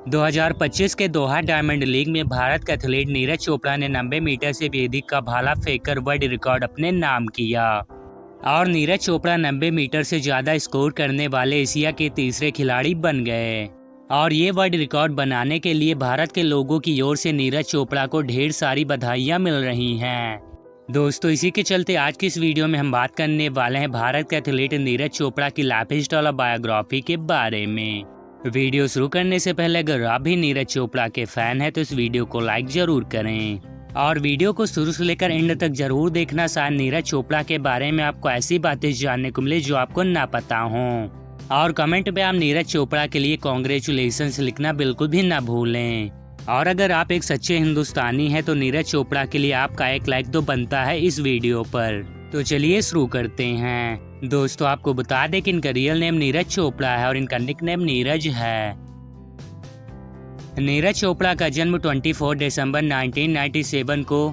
2025 के दोहा diamond league में भारत के एथलीट नीरज चोपड़ा ने 90 मीटर से भी अधिक का भाला फेंककर वर्ल्ड रिकॉर्ड अपने नाम किया और नीरज चोपड़ा 90 मीटर से ज़्यादा स्कोर करने वाले एशिया के तीसरे खिलाड़ी बन गए। और ये वर्ल्ड रिकॉर्ड बनाने के लिए भारत के लोगों की ओर से नीरज चोपड़ा को ढेर सारी बधाइयाँ मिल रही हैं। दोस्तों, इसी के चलते आज की इस वीडियो में हम बात करने वाले हैं भारत के एथलीट नीरज चोपड़ा की लाइफ स्टाइल और बायोग्राफी के बारे में। वीडियो शुरू करने से पहले अगर आप भी नीरज चोपड़ा के फैन हैं तो इस वीडियो को लाइक जरूर करें और वीडियो को शुरू से लेकर एंड तक जरूर देखना। शायद नीरज चोपड़ा के बारे में आपको ऐसी बातें जानने को मिले जो आपको ना पता हो। और कमेंट में आप नीरज चोपड़ा के लिए कॉन्ग्रेचुलेशंस लिखना बिल्कुल भी ना भूलें। और अगर आप एक सच्चे हिंदुस्तानी हैं तो नीरज चोपड़ा के लिए आपका एक लाइक तो बनता है इस वीडियो पर। तो चलिए शुरू करते हैं। दोस्तों, आपको बता दें कि इनका रियल नेम नीरज चोपड़ा है और इनका निकनेम नीरज है। नीरज चोपड़ा का जन्म 24 दिसंबर 1997 को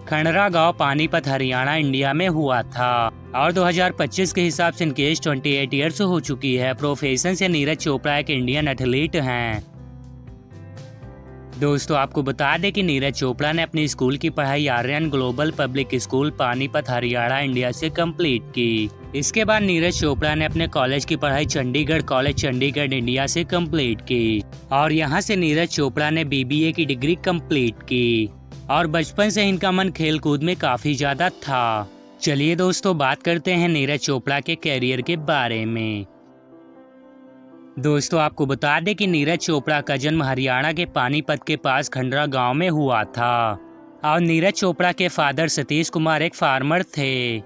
खंडरा गांव पानीपत हरियाणा इंडिया में हुआ था और 2025 के हिसाब से इनकी एज 28 ईयर्स हो चुकी है। प्रोफेशन से नीरज चोपड़ा एक इंडियन एथलीट हैं। दोस्तों, आपको बता दें कि नीरज चोपड़ा ने अपनी स्कूल की पढ़ाई Aryan global public school Panipat Haryana India से कंप्लीट की। इसके बाद नीरज चोपड़ा ने अपने कॉलेज की पढ़ाई चंडीगढ़ कॉलेज चंडीगढ़ इंडिया से कंप्लीट की और यहां से नीरज चोपड़ा ने BBA की डिग्री कंप्लीट की। और बचपन से इनका मन खेल कूद में काफी ज्यादा था। चलिए दोस्तों, बात करते हैं नीरज चोपड़ा के कैरियर के बारे में। दोस्तों, आपको बता दें कि नीरज चोपड़ा का जन्म हरियाणा के पानीपत के पास खंडरा गांव में हुआ था और नीरज चोपड़ा के फादर सतीश कुमार एक फार्मर थे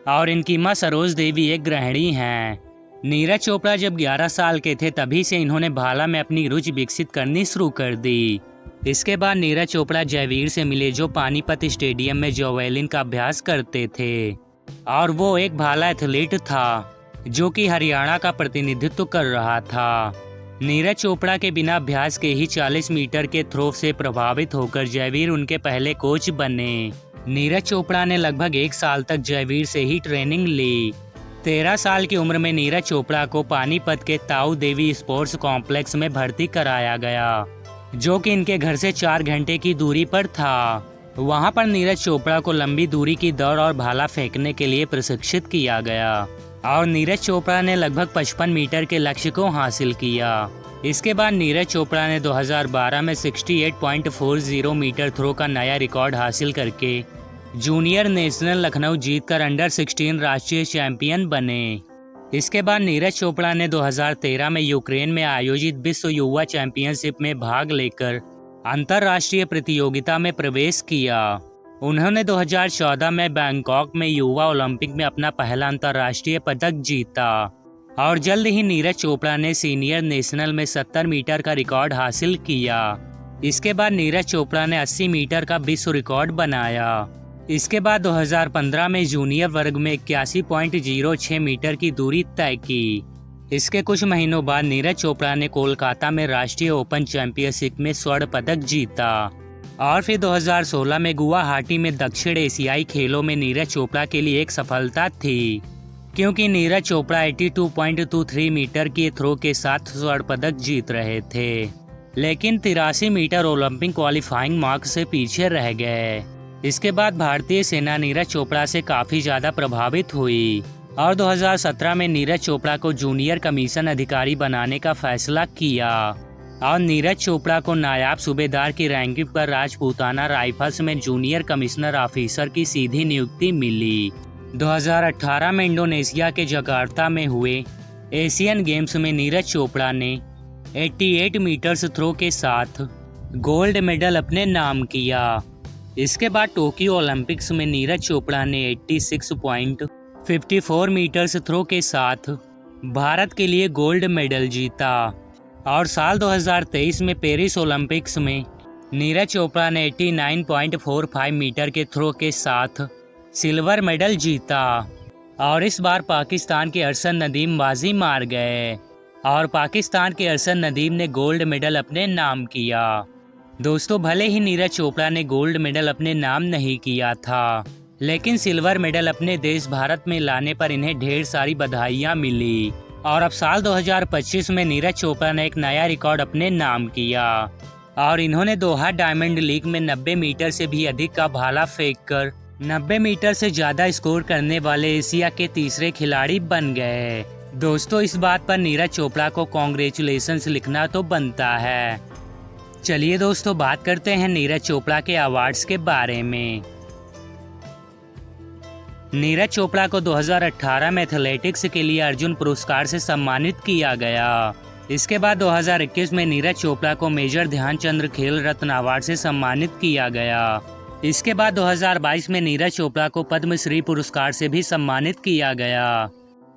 और इनकी मां सरोज देवी एक गृहिणी हैं। नीरज चोपड़ा जब 11 साल के थे तभी से इन्होंने भाला में अपनी रुचि विकसित करनी शुरू कर दी। इसके बाद नीरज चोपड़ा जयवीर से मिले जो पानीपत स्टेडियम में जैवलिन का अभ्यास करते थे और वो एक भाला एथलीट था जो कि हरियाणा का प्रतिनिधित्व कर रहा था। नीरज चोपड़ा के बिना अभ्यास के ही 40 मीटर के थ्रो से प्रभावित होकर जयवीर उनके पहले कोच बने। नीरज चोपड़ा ने लगभग 1 साल तक जयवीर से ही ट्रेनिंग ली। 13 साल की उम्र में नीरज चोपड़ा को पानीपत के ताऊ देवी स्पोर्ट्स कॉम्प्लेक्स में भर्ती कराया गया जो कि इनके घर से 4 घंटे की दूरी पर था। वहां पर नीरज चोपड़ा को लंबी दूरी की दौड़ और भाला फेंकने के लिए प्रशिक्षित किया गया और नीरज चोपड़ा ने लगभग 55 मीटर के लक्ष्य को हासिल किया। इसके बाद नीरज चोपड़ा ने 2012 में 68.40 मीटर थ्रो का नया रिकॉर्ड हासिल करके जूनियर नेशनल लखनऊ जीतकर अंडर 16 राष्ट्रीय चैंपियन बने। इसके बाद नीरज चोपड़ा ने 2013 में यूक्रेन में आयोजित विश्व युवा चैंपियनशिप में भाग लेकर अंतर्राष्ट्रीय प्रतियोगिता में प्रवेश किया। उन्होंने 2014 में बैंकॉक में युवा ओलंपिक में अपना पहला अंतर्राष्ट्रीय पदक जीता और जल्द ही नीरज चोपड़ा ने सीनियर नेशनल में 70 मीटर का रिकॉर्ड हासिल किया। इसके बाद नीरज चोपड़ा ने 80 मीटर का विश्व रिकॉर्ड बनाया। इसके बाद 2015 में जूनियर वर्ग में 81.06 मीटर की दूरी तय की। इसके कुछ महीनों बाद नीरज चोपड़ा ने कोलकाता में राष्ट्रीय ओपन चैंपियनशिप में स्वर्ण पदक जीता और फिर 2016 में गुवाहाटी में दक्षिण एशियाई खेलों में नीरज चोपड़ा के लिए एक सफलता थी क्योंकि नीरज चोपड़ा 82.23 मीटर की थ्रो के साथ स्वर्ण पदक जीत रहे थे, लेकिन 83 मीटर ओलंपिक क्वालिफाइंग मार्क से पीछे रह गए। इसके बाद भारतीय सेना नीरज चोपड़ा से काफ़ी ज़्यादा प्रभावित हुई और 2017 में नीरज चोपड़ा को जूनियर कमीशन अधिकारी बनाने का फैसला किया और नीरज चोपड़ा को नायब सूबेदार की रैंकिंग पर राजपूताना राइफल्स में जूनियर कमिश्नर ऑफिसर की सीधी नियुक्ति मिली। 2018 में इंडोनेशिया के जकार्ता में हुए एशियन गेम्स में नीरज चोपड़ा ने 88 मीटर्स थ्रो के साथ गोल्ड मेडल अपने नाम किया। इसके बाद टोक्यो ओलंपिक्स में नीरज चोपड़ा ने 86.54 मीटर्स थ्रो के साथ भारत के लिए गोल्ड मेडल जीता और साल 2023 में पेरिस ओलंपिक्स में नीरज चोपड़ा ने 89.45 मीटर के थ्रो के साथ सिल्वर मेडल जीता और इस बार पाकिस्तान के अरशन नदीम बाजी मार गए और पाकिस्तान के अरशन नदीम ने गोल्ड मेडल अपने नाम किया। दोस्तों, भले ही नीरज चोपड़ा ने गोल्ड मेडल अपने नाम नहीं किया था, लेकिन सिल्वर मेडल अपने देश भारत में लाने पर इन्हें ढेर सारी बधाइयाँ मिली और अब साल 2025 में नीरज चोपड़ा ने एक नया रिकॉर्ड अपने नाम किया और इन्होंने दोहा डायमंड लीग में 90 मीटर से भी अधिक का भाला फेंककर 90 मीटर से ज्यादा स्कोर करने वाले एशिया के तीसरे खिलाड़ी बन गए। दोस्तों, इस बात पर नीरज चोपड़ा को कॉन्ग्रेचुलेशंस लिखना तो बनता है। चलिए दोस्तों, बात करते हैं नीरज चोपड़ा के अवार्ड्स के बारे में। नीरज चोपड़ा को 2018 में एथलेटिक्स के लिए अर्जुन पुरस्कार से सम्मानित किया गया। इसके बाद 2021 में नीरज चोपड़ा को मेजर ध्यानचंद खेल रत्न अवार्ड से सम्मानित किया गया। इसके बाद 2022 में नीरज चोपड़ा को पद्मश्री पुरस्कार से भी सम्मानित किया गया।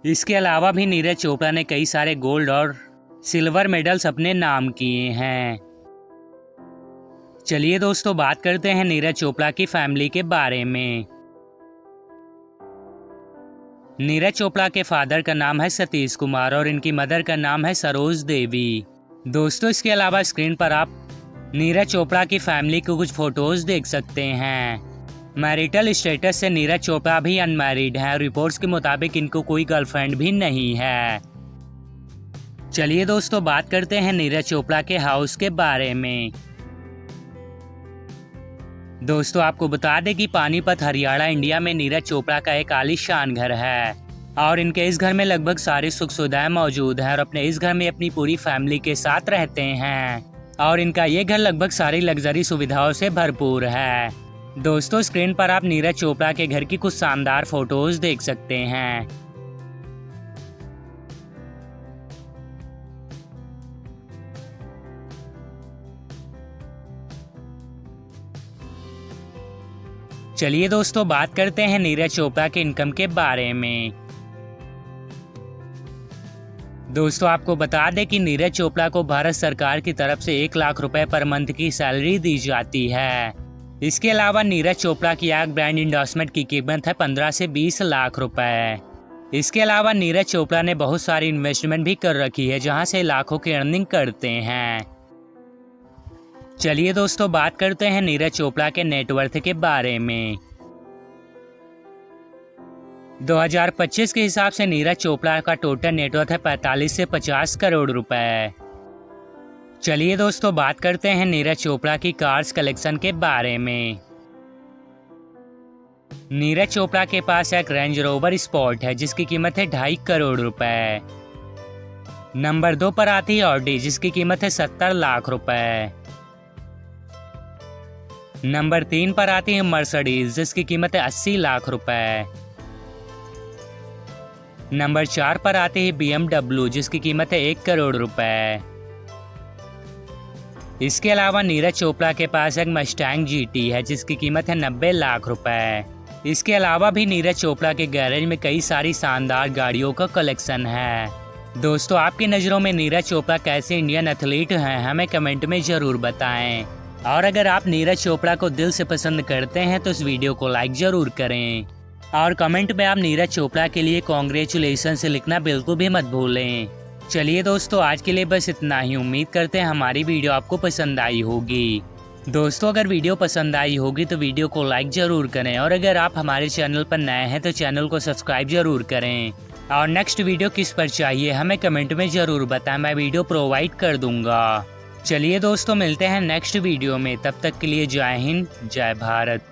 इसके अलावा भी नीरज चोपड़ा ने कई सारे गोल्ड और सिल्वर मेडल्स अपने नाम किए हैं। चलिए दोस्तों, बात करते हैं नीरज चोपड़ा की फैमिली के बारे में। नीरज चोपड़ा के फादर का नाम है सतीश कुमार और इनकी मदर का नाम है सरोज देवी। दोस्तों, इसके अलावा स्क्रीन पर आप नीरज चोपड़ा की फैमिली की कुछ फोटोज देख सकते हैं। मैरिटल स्टेटस से नीरज चोपड़ा भी अनमैरिड हैं। रिपोर्ट्स के मुताबिक इनको कोई गर्लफ्रेंड भी नहीं है। चलिए दोस्तों, बात करते हैं नीरज चोपड़ा के हाउस के बारे में। दोस्तों, आपको बता दें कि पानीपत हरियाणा इंडिया में नीरज चोपड़ा का एक आलीशान घर है और इनके इस घर में लगभग सारी सुख सुविधाएं मौजूद हैं और अपने इस घर में अपनी पूरी फैमिली के साथ रहते हैं और इनका ये घर लगभग सारी लग्जरी सुविधाओं से भरपूर है। दोस्तों, स्क्रीन पर आप नीरज चोपड़ा के घर की कुछ शानदार फोटोज देख सकते हैं। चलिए दोस्तों, बात करते हैं नीरज चोपड़ा के इनकम के बारे में। दोस्तों, आपको बता दें कि नीरज चोपड़ा को भारत सरकार की तरफ से 1 लाख रुपए पर मंथ की सैलरी दी जाती है। इसके अलावा नीरज चोपड़ा की एक ब्रांड इंडोर्समेंट की कीमत है 15 से 20 लाख रुपए। इसके अलावा नीरज चोपड़ा ने बहुत सारी इन्वेस्टमेंट भी कर रखी है जहां से लाखों की अर्निंग करते हैं। चलिए दोस्तों, बात करते हैं नीरज चोपड़ा के नेटवर्थ के बारे में। 2025 के हिसाब से नीरज चोपड़ा का टोटल नेटवर्थ है 45 से 50 करोड़ रुपए। चलिए दोस्तों, बात करते हैं नीरज चोपड़ा की कार्स कलेक्शन के बारे में। नीरज चोपड़ा के पास एक रेंज रोवर स्पॉट है जिसकी कीमत है 2.5 करोड़ रुपए। नंबर 2 पर आती है ऑडी जिसकी कीमत है 70 लाख रुपए। नंबर 3 पर आती है मर्सिडीज जिसकी कीमत है 80 लाख रुपए। नंबर 4 पर आती है BMW जिसकी कीमत है 1 करोड़ रुपए। इसके अलावा नीरज चोपड़ा के पास एक मस्टैंग GT है जिसकी कीमत है 90 लाख रुपए। इसके अलावा भी नीरज चोपड़ा के गैरेज में कई सारी शानदार गाड़ियों का कलेक्शन है। दोस्तों, आपकी नज़रों में नीरज चोपड़ा कैसे इंडियन एथलीट हैं, हमें कमेंट में ज़रूर बताएं। और अगर आप नीरज चोपड़ा को दिल से पसंद करते हैं तो इस वीडियो को लाइक ज़रूर करें और कमेंट में आप नीरज चोपड़ा के लिए कॉन्ग्रेचुलेशंस लिखना बिल्कुल भी मत भूलें। चलिए दोस्तों, आज के लिए बस इतना ही। उम्मीद करते हैं हमारी वीडियो आपको पसंद आई होगी। दोस्तों, अगर वीडियो पसंद आई होगी तो वीडियो को लाइक ज़रूर करें और अगर आप हमारे चैनल पर नए हैं तो चैनल को सब्सक्राइब ज़रूर करें। और नेक्स्ट वीडियो किस पर चाहिए हमें कमेंट में ज़रूर बताएं, मैं वीडियो प्रोवाइड कर दूंगा। चलिए दोस्तों, मिलते हैं नेक्स्ट वीडियो में। तब तक के लिए जय हिंद, जय भारत।